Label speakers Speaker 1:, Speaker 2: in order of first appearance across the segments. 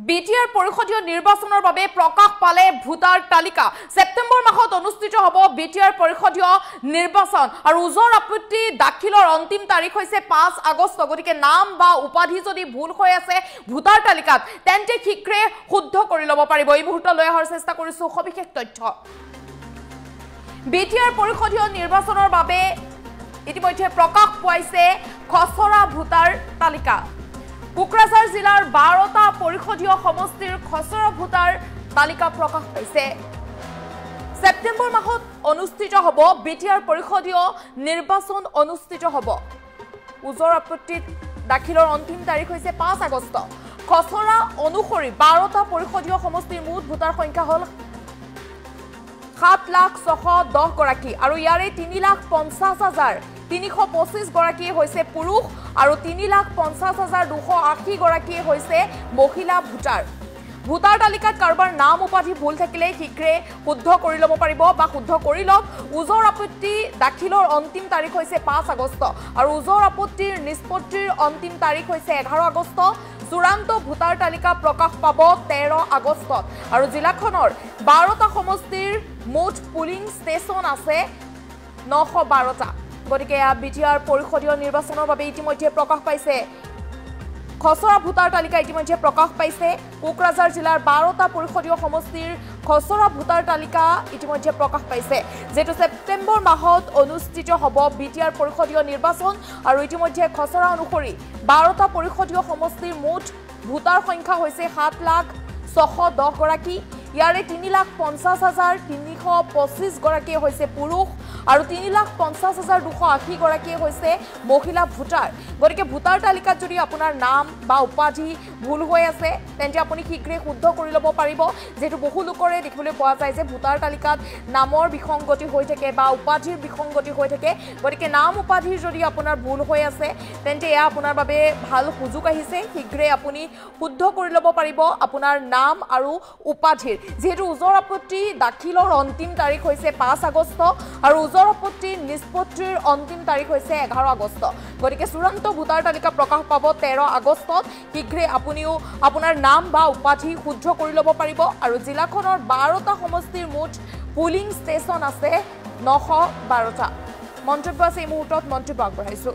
Speaker 1: BTR পৰিষদীয় নিৰ্বাচনৰ বাবে প্ৰকাশ পালে ভোটাৰ তালিকা সেপ্টেম্বৰ মাহত অনুষ্ঠিত হ'ব বিটিআৰ পৰিষদীয় নিৰ্বাচন আৰু উজৰ আপত্তি দাখিলৰ অন্তিম তাৰিখ হৈছে 5 আগষ্ট গতিকে নাম বা উপাধি যদি ভুল হৈ আছে ভোটাৰ তালিকাত তেন্তে শীঘ্ৰে শুদ্ধ কৰি ল'ব পাৰিব এই মুহূৰ্তত লৈ অহাৰ চেষ্টা কৰিছো সবিশেষ তথ্য বিটিআৰ পৰিষদীয় নিৰ্বাচনৰ বাবে ইতিমধ্যে প্ৰকাশ পাইছে খসৰা ভোটাৰ তালিকা কোকৰাঝাৰ জিলাৰ 12টা পৰিষদীয় সমষ্টিৰ খসৰা ভোটাৰ তালিকা প্ৰকাশ পাইছে সেপ্টেম্বৰ মাহত অনুষ্ঠিত হ'ব বিটিআৰ পৰিষদীয় নিৰ্বাচন অনুষ্ঠিত হ'ব উজৰ আপত্তি দাখিলৰ অন্তিম তাৰিখ হৈছে 5 আগষ্ট খসৰা অনুসৰি 12টা পৰিষদীয় সমষ্টিৰ মুঠ ভোটাৰ সংখ্যা হ'ল 7,610 গৰাকী আৰু ইয়াৰে 3,50,325 গৰাকী হৈছে পুৰুষ আৰু 3,50,280 গৰাকী হৈছে মহিলা ভোটাৰ ভোটাৰ তালিকাত কাৰোবাৰ নাম উপাধি ভুল থাকিলে শীঘ্ৰে শুদ্ধ কৰি ল'ব পাৰিব বা শুদ্ধ কৰি লওক উজৰ আপত্তি দাখিলৰ অন্তিম তাৰিখ হৈছে 5 আগষ্ট আৰু উজৰ আপত্তিৰ নিষ্পত্তিৰ অন্তিম তাৰিখ হৈছে 11 আগষ্ট চূড়ান্ত ভোটাৰ তালিকা প্ৰকাশ পাব 13 আগষ্টত আৰু জিলাখনৰ 12টা সমষ্টিৰ মুঠ পুলিং ষ্টেচন আছে 912টা গতিকে বিটিআৰ পৰিষদীয় নিৰ্বাচনৰ বাবে ইতিমধ্যে প্ৰকাশ পাইছে খসৰা ভোটাৰ তালিকা ইতিমধ্যে প্ৰকাশ পাইছে কোকৰাঝাৰ জিলাৰ 12টা পৰিষদীয় সমষ্টিৰ খসৰা ভোটাৰ তালিকা ইতিমধ্যে প্ৰকাশ পাইছে যেটো সেপ্টেম্বৰ মাহত অনুষ্ঠিত হ'ব বিটিআৰ পৰিষদীয় নিৰ্বাচন আৰু ইতিমধ্যে খসৰা অনুসৰি 12টা পৰিষদীয় সমষ্টিৰ মুঠ ভোটাৰ সংখ্যা হৈছে 7,610 গৰাকী ইয়াৰে 3,50,325 গৰাকী হৈছে পুৰুষ আৰু 3,50,280 গৰাকী হৈছে মহিলা ভোটাৰ গতিকে ভোটাৰ তালিকাত যদি আপোনাৰ নাম বা উপাধি ভুল হৈ আছে তেন্তে আপুনি শীঘ্ৰে শুদ্ধ কৰি ল'ব পাৰিব যেটো বহু লোকৰে দেখিবলৈ পোৱা যায় যে ভোটাৰ তালিকাত নামৰ বিসংগতি হৈ থাকে বা উপাধিৰ বিসংগতি হৈ থাকে গতিকে নাম উপাধিৰ যদি আপোনাৰ ভুল হৈ আছে তেন্তে এয়া আপোনাৰ বাবে ভাল সুযোগ আহিছে শীঘ্ৰে আপুনি শুদ্ধ কৰি ল'ব পাৰিব আপোনাৰ নাম আৰু উপাধিৰ যেহেতু উজৰ আপত্তি দাখিলৰ অন্তিম তাৰিখ হৈছে 5 আগষ্ট আৰু উজৰ আপত্তি নিষ্পত্তিৰ অন্তিম তাৰিখ হৈছে 11 আগষ্ট গতিকে চূড়ান্ত ভোটাৰ তালিকা প্ৰকাশ পাব 13 আগষ্টত শীঘ্ৰে আপুনিও আপোনাৰ নাম বা উপাধি শুদ্ধ কৰি ল'ব পাৰিব আৰু জিলাখনৰ 12টা সমষ্টিৰ মুঠ পুলিং ষ্টেচন আছে 912টা মন্তব্য আছে এই মুহূৰ্তত মন্তব্য আগবঢ়াইছো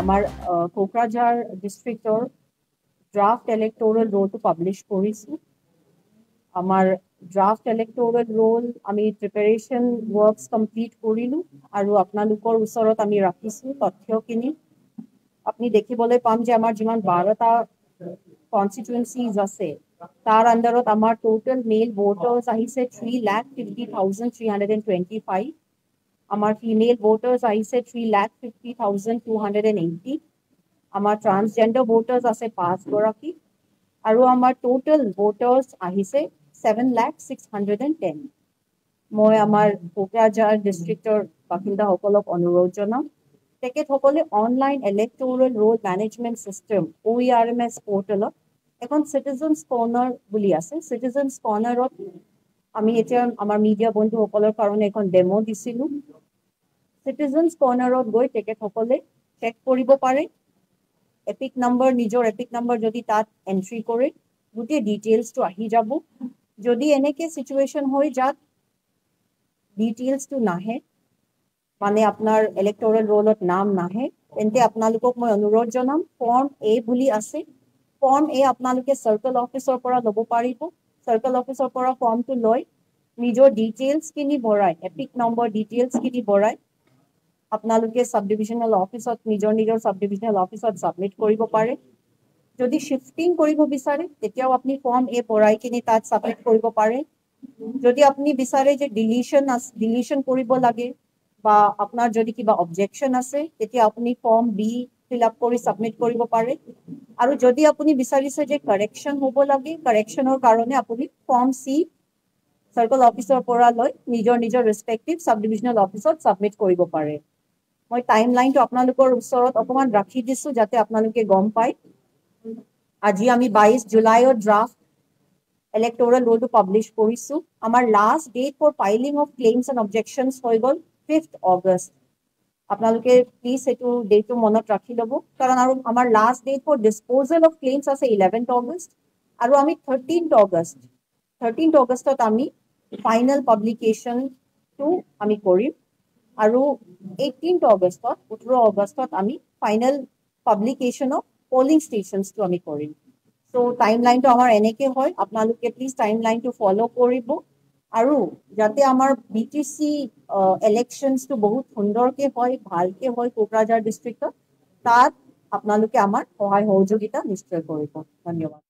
Speaker 2: আমাৰ কোকৰাঝাৰ ডিষ্ট্ৰিক্টৰ draft electoral roll to publish কৰিছো আমাৰ draft electoral roll আমি preparation works complete কৰিলো আৰু আপোনালোকৰ ওচৰত আমি ৰাখিছো তথ্যখিনি আপুনি দেখিবলৈ পাম যে আমাৰ যিমান 12টা constituencies আছে তাৰ আন্ডাৰত আমাৰ total male voters আহিছে 3,50,325 আমাৰ female voters আহিছে 3,50,280 আমাৰ ট্ৰান্সজেন্ডাৰ ভোটাৰ্স আছে 5 গৰাকী আৰু আমাৰ টোটাল ভোটাৰ্স আহিছে 7,610 মই আমাৰ কোকৰাঝাৰ ডিস্ট্ৰিক্টৰ বাসিন্দাসকলক অনুৰোধ জনাম তেখেতসকলে online electoral roll management system OERMS পোৰ্টেলত এখন সিটিজেনছ কৰ্নাৰ বুলি আছে সিটিজেনছ কৰ্নাৰত আমি এতিয়া আমাৰ মিডিয়া বন্ধুসকলৰ কাৰণে এখন ডেমো দিছিলো সিটিজেনছ কৰ্নাৰত গৈ তেখেতসকলে চেক কৰিব পাৰে epic number নিজৰ epic number যদি তাত এন্ট্ৰি কৰে গোটেই ডিটেইলছ টো আহি যাব যদি এনেকে সিচুৱেচন হয় যাত ডিটেইলছ টো নাহে মানে আপোনাৰ ইলেক্টৰেল ৰোলত নাম নাহে তেন্তে আপোনালোকক মই অনুৰোধ জনাম ফৰ্ম A বুলি আছে ফৰ্ম A আপোনালোকে সাৰ্কেল অফিচৰ পৰা ল'ব পাৰিব সাৰ্কেল অফিচৰ পৰা ফৰ্মটো লৈ নিজৰ ডিটেইলছ খিনি ভৰাই epic নম্বৰ ডিটেইলছ খিনি ভৰাই আপোনালোকে সাব ডিভিজনেল অফিসত নিজৰ সাব ডিভিজনেল অফিসত সাবমিট কৰিব পাৰে যদি শিফটিং কৰিব বিচাৰে তেতিয়াও আপুনি ফৰ্ম A ভৰাই কিনে তাত সাবমিট কৰিব পাৰে যদি আপুনি বিচাৰে যে ডিলিশন কৰিব লাগে বা আপোনাৰ যদি কিবা অবজেকশন আছে তেতিয়া আপুনি ফৰ্ম B ফিল আপ কৰি সাবমিট কৰিব পাৰে আৰু যদি আপুনি বিচাৰিছে যে কাৰেকশন হ'ব লাগে কাৰেকশনৰ কাৰণে আপুনি ফৰ্ম C সাৰ্কেল অফিসৰ পৰা লৈ নিজৰ ৰেসপেক্টিভ সাব ডিভিজনেল অফিসত সাবমিট কৰিব পাৰে মই টাইমলাইনটো আপোনালোকৰ ওচৰত অকমান ৰাখি দিছো যাতে আপোনালোকে গম পায় আজি আমি 22 জুলাইৰ draft electoral roll to publish কৰিছো আমাৰ last date for filing of claims and objections হৈ গল 5th অগষ্ট আপোনালোকে প্লিজ এইটো ডেটটো মনত ৰাখি ল'ব কাৰণ আৰু আমাৰ last date for disposal of claims আছে 11th অগষ্ট আৰু আমি 13th অগষ্টত আমি ফাইনেল পাব্লিকেশ্যনটো আমি কৰিম আৰু 18th অগষ্টত 18 অগষ্টত আমি ফাইনেল পাব্লিকেশ্যন অফ পলিং ষ্টেচনছটো আমি কৰিম চ' টাইম লাইনটো আমাৰ এনেকে হয় আপোনালোকে প্লিজ টাইম লাইনটো ফ'ল' কৰিব আৰু যাতে আমাৰ BTC ইলেকশ্যনছটো বহুত সুন্দৰকে হয় ভালকে হয় কোকৰাঝাৰ ডিষ্ট্ৰিক্টত তাত আপোনালোকে আমাৰ সহায় সহযোগিতা নিশ্চয় কৰিব ধন্যবাদ